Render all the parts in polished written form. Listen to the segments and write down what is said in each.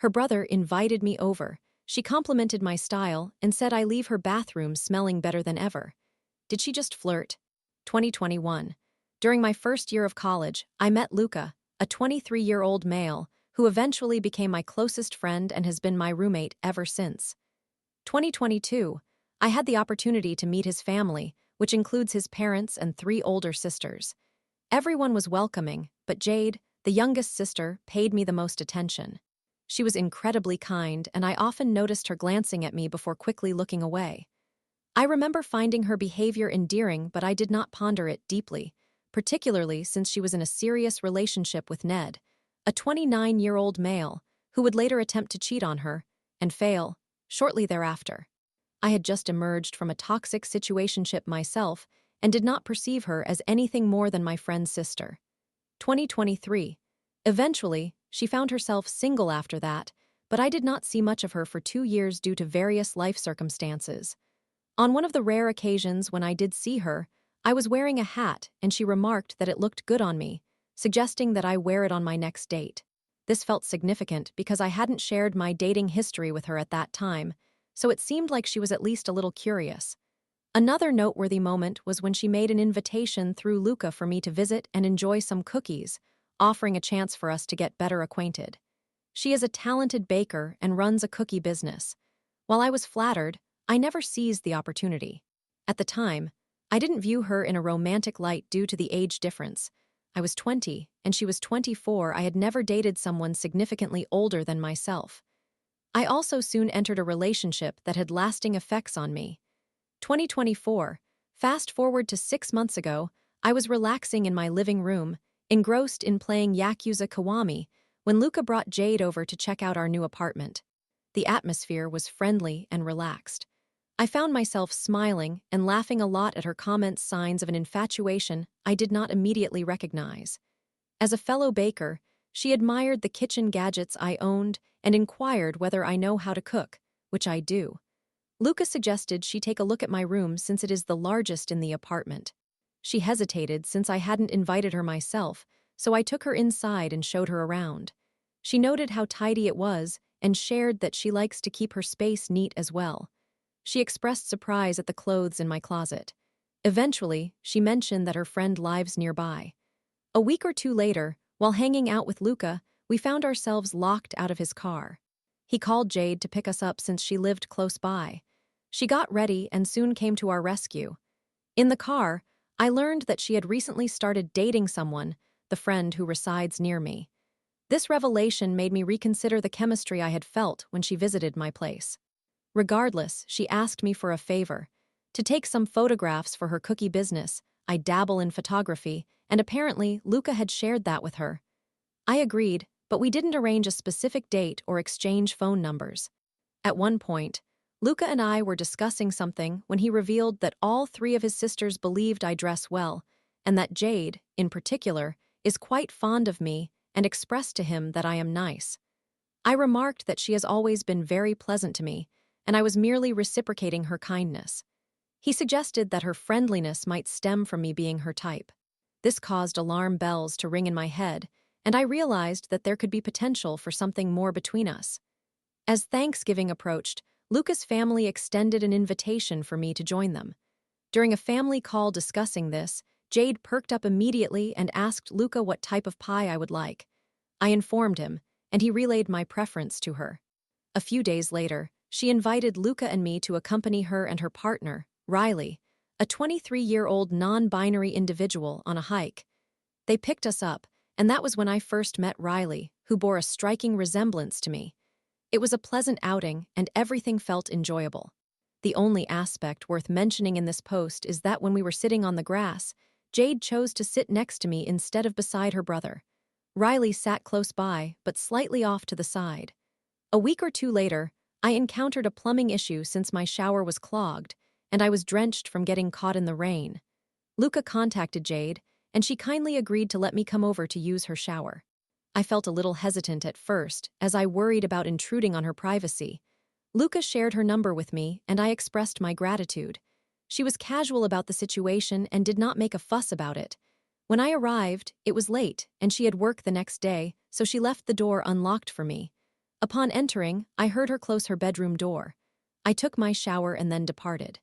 Her brother invited me over. She complimented my style and said I leave her bathroom smelling better than ever. Did she just flirt? 2021. During my first year of college, I met Luca, a 23-year-old male who eventually became my closest friend and has been my roommate ever since. 2022. I had the opportunity to meet his family, which includes his parents and 3 older sisters. Everyone was welcoming, but Jade, the youngest sister, paid me the most attention. She was incredibly kind, and I often noticed her glancing at me before quickly looking away. I remember finding her behavior endearing, but I did not ponder it deeply, particularly since she was in a serious relationship with Ned, a 29-year-old male who would later attempt to cheat on her and fail shortly thereafter. I had just emerged from a toxic situationship myself and did not perceive her as anything more than my friend's sister. 2023. Eventually, she found herself single after that, but I did not see much of her for 2 years due to various life circumstances. On one of the rare occasions when I did see her, I was wearing a hat and she remarked that it looked good on me, suggesting that I wear it on my next date. This felt significant because I hadn't shared my dating history with her at that time, so it seemed like she was at least a little curious. Another noteworthy moment was when she made an invitation through Luca for me to visit and enjoy some cookies, offering a chance for us to get better acquainted. She is a talented baker and runs a cookie business. While I was flattered, I never seized the opportunity. At the time, I didn't view her in a romantic light due to the age difference. I was 20, and she was 24. I had never dated someone significantly older than myself. I also soon entered a relationship that had lasting effects on me. 2024. Fast forward to 6 months ago, I was relaxing in my living room, engrossed in playing Yakuza Kiwami, when Luca brought Jade over to check out our new apartment. The atmosphere was friendly and relaxed. I found myself smiling and laughing a lot at her comments, signs of an infatuation I did not immediately recognize. As a fellow baker, she admired the kitchen gadgets I owned and inquired whether I know how to cook, which I do. Luca suggested she take a look at my room since it is the largest in the apartment. She hesitated since I hadn't invited her myself, so I took her inside and showed her around. She noted how tidy it was and shared that she likes to keep her space neat as well. She expressed surprise at the clothes in my closet. Eventually, she mentioned that her friend lives nearby. A week or 2 later, while hanging out with Luca, we found ourselves locked out of his car. He called Jade to pick us up since she lived close by. She got ready and soon came to our rescue. In the car, I learned that she had recently started dating someone, the friend who resides near me. This revelation made me reconsider the chemistry I had felt when she visited my place. Regardless, she asked me for a favor, to take some photographs for her cookie business. I dabble in photography, and apparently Luca had shared that with her. I agreed, but we didn't arrange a specific date or exchange phone numbers. At one point, Luca and I were discussing something when he revealed that all 3 of his sisters believed I dress well, and that Jade, in particular, is quite fond of me and expressed to him that I am nice. I remarked that she has always been very pleasant to me, and I was merely reciprocating her kindness. He suggested that her friendliness might stem from me being her type. This caused alarm bells to ring in my head, and I realized that there could be potential for something more between us. As Thanksgiving approached, Luca's family extended an invitation for me to join them. During a family call discussing this, Jade perked up immediately and asked Luca what type of pie I would like. I informed him, and he relayed my preference to her. A few days later, she invited Luca and me to accompany her and her partner, Riley, a 23-year-old non-binary individual, on a hike. They picked us up, and that was when I first met Riley, who bore a striking resemblance to me. It was a pleasant outing, and everything felt enjoyable. The only aspect worth mentioning in this post is that when we were sitting on the grass, Jade chose to sit next to me instead of beside her brother. Riley sat close by, but slightly off to the side. A week or 2 later, I encountered a plumbing issue since my shower was clogged, and I was drenched from getting caught in the rain. Luca contacted Jade, and she kindly agreed to let me come over to use her shower. I felt a little hesitant at first, as I worried about intruding on her privacy. Luca shared her number with me, and I expressed my gratitude. She was casual about the situation and did not make a fuss about it. When I arrived, it was late, and she had work the next day, so she left the door unlocked for me. Upon entering, I heard her close her bedroom door. I took my shower and then departed.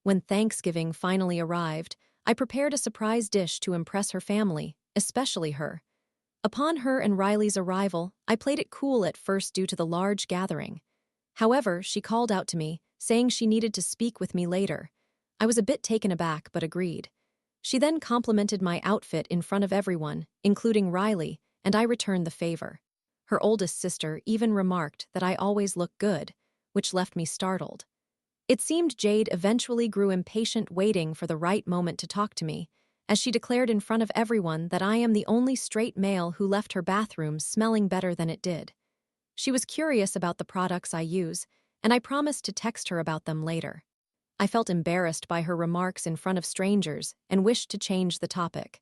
When Thanksgiving finally arrived, I prepared a surprise dish to impress her family, especially her. Upon her and Riley's arrival, I played it cool at first due to the large gathering. However, she called out to me, saying she needed to speak with me later. I was a bit taken aback but agreed. She then complimented my outfit in front of everyone, including Riley, and I returned the favor. Her oldest sister even remarked that I always look good, which left me startled. It seemed Jade eventually grew impatient waiting for the right moment to talk to me, as she declared in front of everyone that I am the only straight male who left her bathroom smelling better than it did. She was curious about the products I use, and I promised to text her about them later. I felt embarrassed by her remarks in front of strangers and wished to change the topic.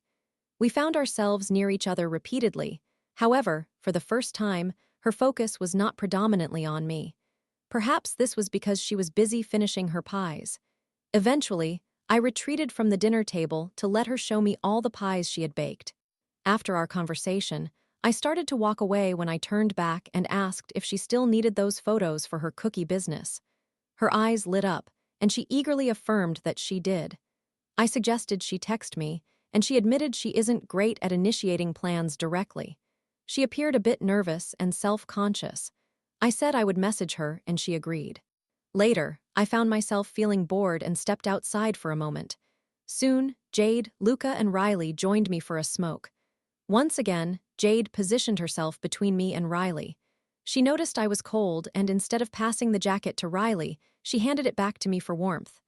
We found ourselves near each other repeatedly. However, for the first time, her focus was not predominantly on me. Perhaps this was because she was busy finishing her pies. Eventually, I retreated from the dinner table to let her show me all the pies she had baked. After our conversation, I started to walk away when I turned back and asked if she still needed those photos for her cookie business. Her eyes lit up, and she eagerly affirmed that she did. I suggested she text me, and she admitted she isn't great at initiating plans directly. She appeared a bit nervous and self-conscious. I said I would message her, and she agreed. Later, I found myself feeling bored and stepped outside for a moment. Soon, Jade, Luca, and Riley joined me for a smoke. Once again, Jade positioned herself between me and Riley. She noticed I was cold, and instead of passing the jacket to Riley, she handed it back to me for warmth.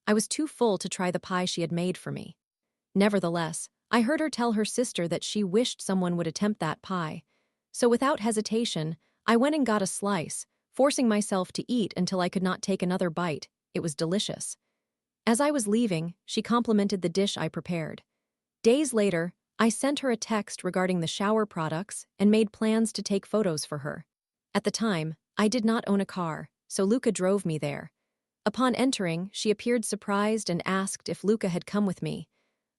I was too full to try the pie she had made for me. Nevertheless, I heard her tell her sister that she wished someone would attempt that pie. So without hesitation, I went and got a slice, forcing myself to eat until I could not take another bite. It was delicious. As I was leaving, she complimented the dish I prepared. Days later, I sent her a text regarding the shower products and made plans to take photos for her. At the time, I did not own a car, so Luca drove me there. Upon entering, she appeared surprised and asked if Luca had come with me.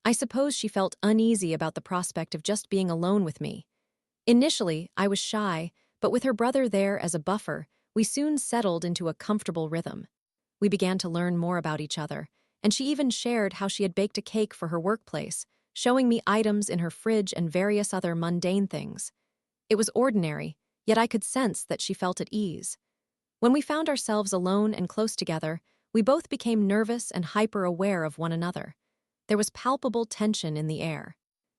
I suppose she felt uneasy about the prospect of just being alone with me. Initially, I was shy, but with her brother there as a buffer, we soon settled into a comfortable rhythm. We began to learn more about each other, and she even shared how she had baked a cake for her workplace, showing me items in her fridge and various other mundane things. It was ordinary, yet I could sense that she felt at ease. When we found ourselves alone and close together, we both became nervous and hyper-aware of one another. There was palpable tension in the air.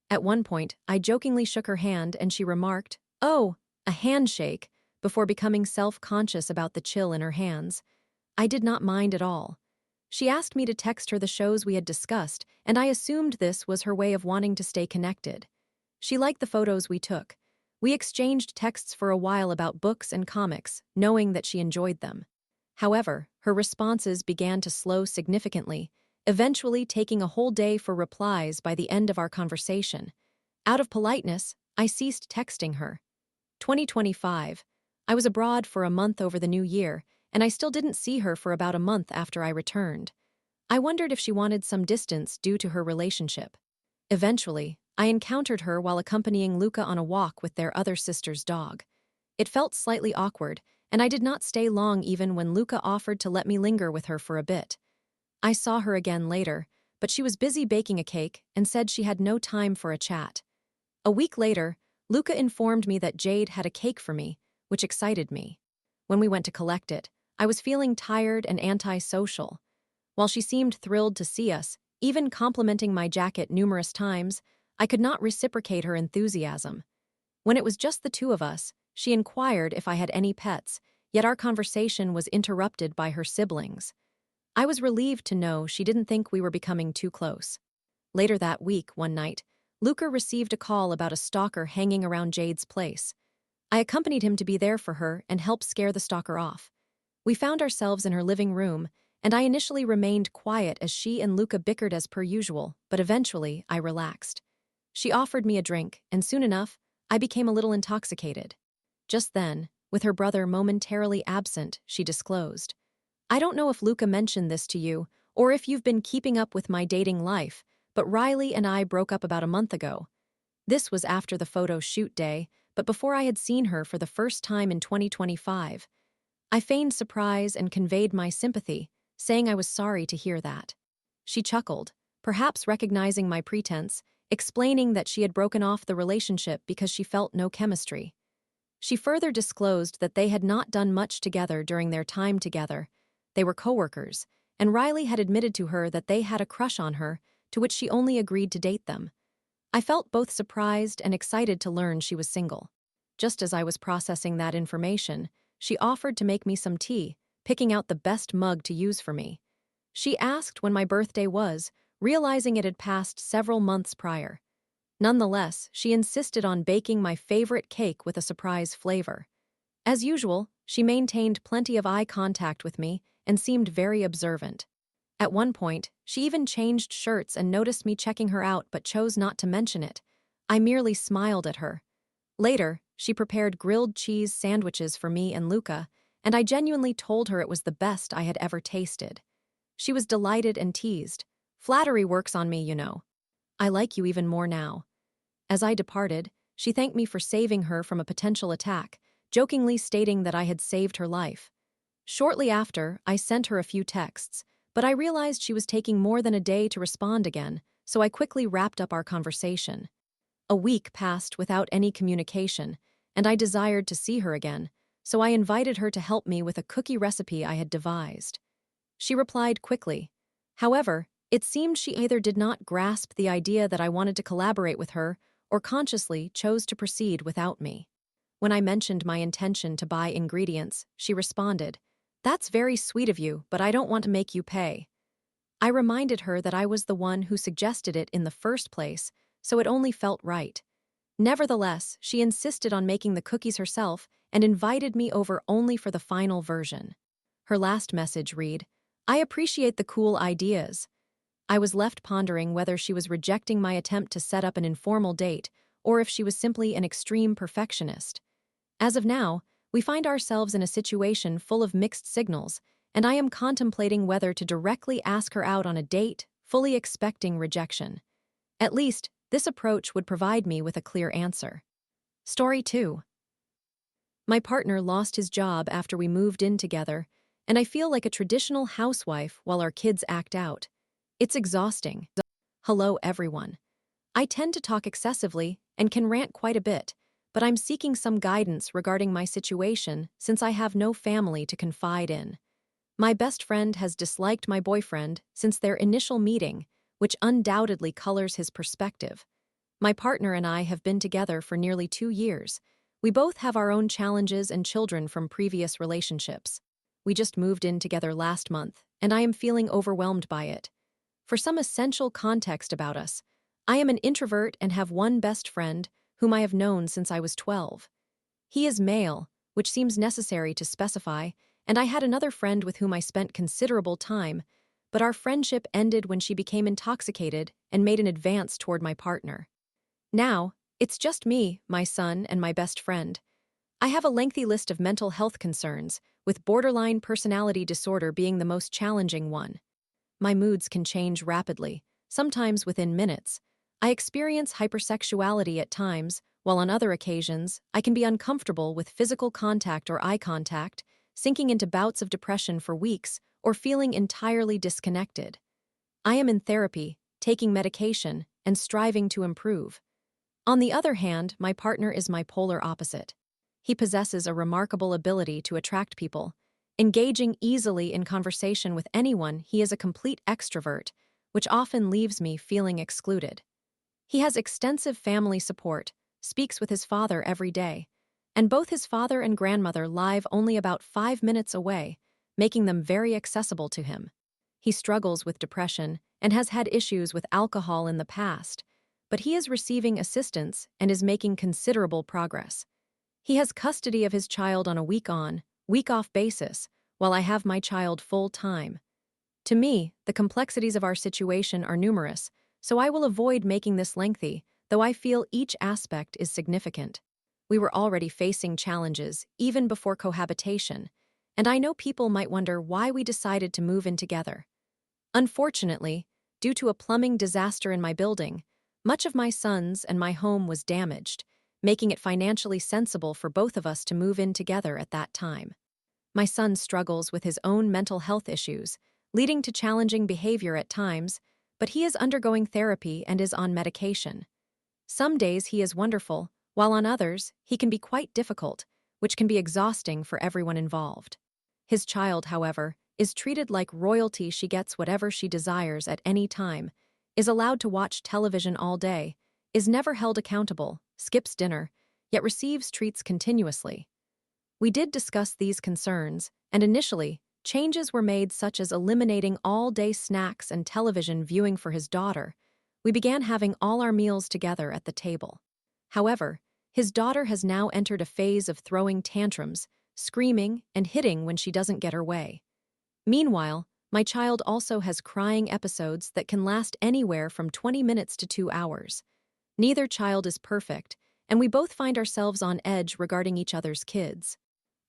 At one point, I jokingly shook her hand and she remarked, "Oh, a handshake," before becoming self-conscious about the chill in her hands. I did not mind at all. She asked me to text her the shows we had discussed, and I assumed this was her way of wanting to stay connected. She liked the photos we took. We exchanged texts for a while about books and comics, knowing that she enjoyed them. However, her responses began to slow significantly, eventually taking a whole day for replies by the end of our conversation. Out of politeness, I ceased texting her. 2025. I was abroad for a month over the new year, and I still didn't see her for about a month after I returned. I wondered if she wanted some distance due to her relationship. Eventually, I encountered her while accompanying Luca on a walk with their other sister's dog. It felt slightly awkward, and I did not stay long even when Luca offered to let me linger with her for a bit. I saw her again later, but she was busy baking a cake and said she had no time for a chat. A week later, Luca informed me that Jade had a cake for me, which excited me. When we went to collect it, I was feeling tired and antisocial. While she seemed thrilled to see us, even complimenting my jacket numerous times, I could not reciprocate her enthusiasm. When it was just the two of us, she inquired if I had any pets, yet our conversation was interrupted by her siblings. I was relieved to know she didn't think we were becoming too close. Later that week, one night, Luca received a call about a stalker hanging around Jade's place. I accompanied him to be there for her and help scare the stalker off. We found ourselves in her living room, and I initially remained quiet as she and Luca bickered as per usual, but eventually I relaxed. She offered me a drink, and soon enough, I became a little intoxicated. Just then, with her brother momentarily absent, she disclosed, "I don't know if Luca mentioned this to you, or if you've been keeping up with my dating life, but Riley and I broke up about a month ago." This was after the photo shoot day, but before I had seen her for the first time in 2025. I feigned surprise and conveyed my sympathy, saying I was sorry to hear that. She chuckled, perhaps recognizing my pretense, explaining that she had broken off the relationship because she felt no chemistry. She further disclosed that they had not done much together during their time together. They were coworkers, and Riley had admitted to her that they had a crush on her, to which she only agreed to date them. I felt both surprised and excited to learn she was single. Just as I was processing that information, she offered to make me some tea, picking out the best mug to use for me. She asked when my birthday was, realizing it had passed several months prior. Nonetheless, she insisted on baking my favorite cake with a surprise flavor. As usual, she maintained plenty of eye contact with me and seemed very observant. At one point, she even changed shirts and noticed me checking her out but chose not to mention it. I merely smiled at her. Later, she prepared grilled cheese sandwiches for me and Luca, and I genuinely told her it was the best I had ever tasted. She was delighted and teased. Flattery works on me, you know. I like you even more now. As I departed, she thanked me for saving her from a potential attack, jokingly stating that I had saved her life. Shortly after, I sent her a few texts, but I realized she was taking more than a day to respond again, so I quickly wrapped up our conversation. A week passed without any communication, and I desired to see her again, so I invited her to help me with a cookie recipe I had devised. She replied quickly. However, it seemed she either did not grasp the idea that I wanted to collaborate with her or consciously chose to proceed without me. When I mentioned my intention to buy ingredients, she responded, "That's very sweet of you, but I don't want to make you pay." I reminded her that I was the one who suggested it in the first place, so it only felt right. Nevertheless, she insisted on making the cookies herself and invited me over only for the final version. Her last message read, "I appreciate the cool ideas." I was left pondering whether she was rejecting my attempt to set up an informal date or if she was simply an extreme perfectionist. As of now, we find ourselves in a situation full of mixed signals, and I am contemplating whether to directly ask her out on a date, fully expecting rejection. At least, this approach would provide me with a clear answer. Story 2. My partner lost his job after we moved in together, and I feel like a traditional housewife while our kids act out. It's exhausting. Hello, everyone. I tend to talk excessively and can rant quite a bit, but I'm seeking some guidance regarding my situation since I have no family to confide in. My best friend has disliked my boyfriend since their initial meeting, which undoubtedly colors his perspective. My partner and I have been together for nearly 2 years. We both have our own challenges and children from previous relationships. We just moved in together last month, and I am feeling overwhelmed by it. For some essential context about us, I am an introvert and have one best friend whom I have known since I was 12. He is male, which seems necessary to specify, and I had another friend with whom I spent considerable time, but our friendship ended when she became intoxicated and made an advance toward my partner. Now, it's just me, my son, and my best friend. I have a lengthy list of mental health concerns, with borderline personality disorder being the most challenging one. My moods can change rapidly, sometimes within minutes. I experience hypersexuality at times, while on other occasions, I can be uncomfortable with physical contact or eye contact, sinking into bouts of depression for weeks, or feeling entirely disconnected. I am in therapy, taking medication, and striving to improve. On the other hand, my partner is my polar opposite. He possesses a remarkable ability to attract people. Engaging easily in conversation with anyone, he is a complete extrovert, which often leaves me feeling excluded. He has extensive family support, speaks with his father every day, and both his father and grandmother live only about 5 minutes away, making them very accessible to him. He struggles with depression and has had issues with alcohol in the past, but he is receiving assistance and is making considerable progress. He has custody of his child on a week-on, week-off basis, while I have my child full-time. To me, the complexities of our situation are numerous, so I will avoid making this lengthy, though I feel each aspect is significant. We were already facing challenges, even before cohabitation, and I know people might wonder why we decided to move in together. Unfortunately, due to a plumbing disaster in my building, much of my son's and my home was damaged, making it financially sensible for both of us to move in together at that time. My son struggles with his own mental health issues, leading to challenging behavior at times, but he is undergoing therapy and is on medication. Some days he is wonderful, while on others, he can be quite difficult, which can be exhausting for everyone involved. His child, however, is treated like royalty. She gets whatever she desires at any time, is allowed to watch television all day, is never held accountable, skips dinner, yet receives treats continuously. We did discuss these concerns, and initially, changes were made such as eliminating all-day snacks and television viewing for his daughter. We began having all our meals together at the table. However, his daughter has now entered a phase of throwing tantrums, screaming, and hitting when she doesn't get her way. Meanwhile, my child also has crying episodes that can last anywhere from 20 minutes to 2 hours. Neither child is perfect, and we both find ourselves on edge regarding each other's kids.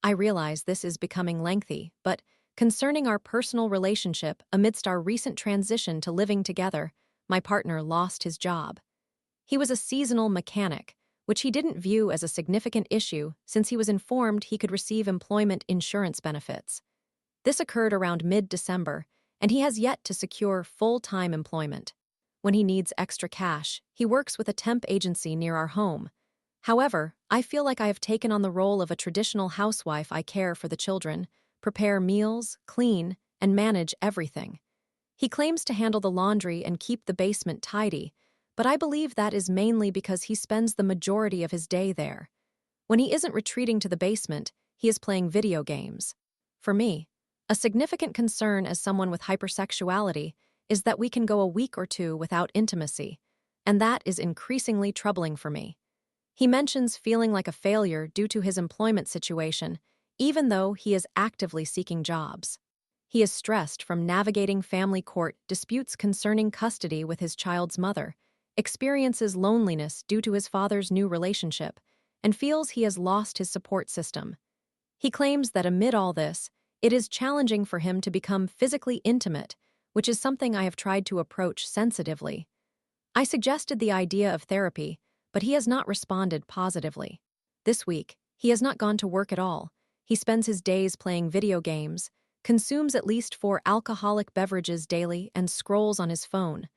I realize this is becoming lengthy, but concerning our personal relationship amidst our recent transition to living together, my partner lost his job. He was a seasonal mechanic, which he didn't view as a significant issue since he was informed he could receive employment insurance benefits. This occurred around mid-December, and he has yet to secure full-time employment. When he needs extra cash, he works with a temp agency near our home. However, I feel like I have taken on the role of a traditional housewife. I care for the children, prepare meals, clean, and manage everything. He claims to handle the laundry and keep the basement tidy, but I believe that is mainly because he spends the majority of his day there. When he isn't retreating to the basement, he is playing video games. For me, a significant concern as someone with hypersexuality is that we can go a week or two without intimacy, and that is increasingly troubling for me. He mentions feeling like a failure due to his employment situation, even though he is actively seeking jobs. He is stressed from navigating family court disputes concerning custody with his child's mother, experiences loneliness due to his father's new relationship, and feels he has lost his support system. He claims that amid all this, it is challenging for him to become physically intimate, which is something I have tried to approach sensitively. I suggested the idea of therapy, but he has not responded positively. This week, he has not gone to work at all. He spends his days playing video games, consumes at least 4 alcoholic beverages daily, and scrolls on his phone.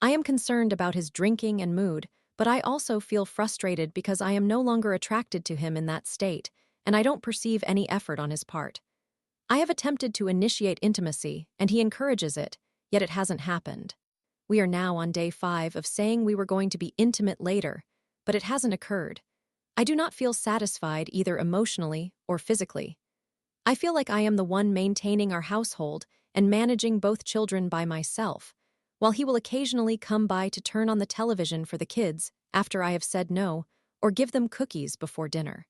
I am concerned about his drinking and mood, but I also feel frustrated because I am no longer attracted to him in that state, and I don't perceive any effort on his part. I have attempted to initiate intimacy, and he encourages it, yet it hasn't happened. We are now on day 5 of saying we were going to be intimate later, but it hasn't occurred. I do not feel satisfied either emotionally or physically. I feel like I am the one maintaining our household and managing both children by myself, while he will occasionally come by to turn on the television for the kids after I have said no, or give them cookies before dinner.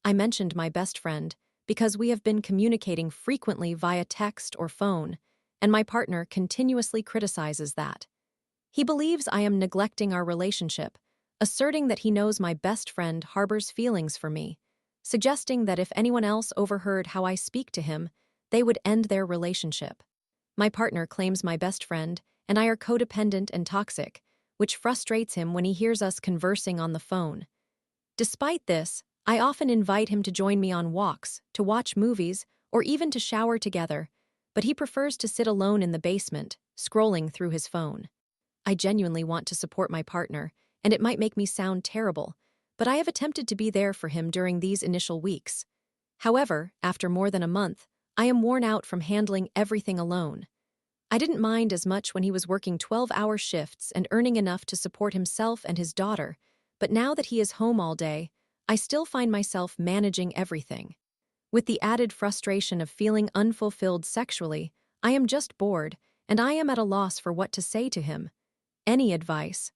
I mentioned my best friend because we have been communicating frequently via text or phone, and my partner continuously criticizes that. He believes I am neglecting our relationship, asserting that he knows my best friend harbors feelings for me, suggesting that if anyone else overheard how I speak to him, they would end their relationship. My partner claims my best friend and I are codependent and toxic, which frustrates him when he hears us conversing on the phone. Despite this, I often invite him to join me on walks, to watch movies, or even to shower together, but he prefers to sit alone in the basement, scrolling through his phone. I genuinely want to support my partner, and it might make me sound terrible, but I have attempted to be there for him during these initial weeks. However, after more than a month, I am worn out from handling everything alone. I didn't mind as much when he was working 12-hour shifts and earning enough to support himself and his daughter, but now that he is home all day, I still find myself managing everything. With the added frustration of feeling unfulfilled sexually, I am just bored, and I am at a loss for what to say to him. Any advice,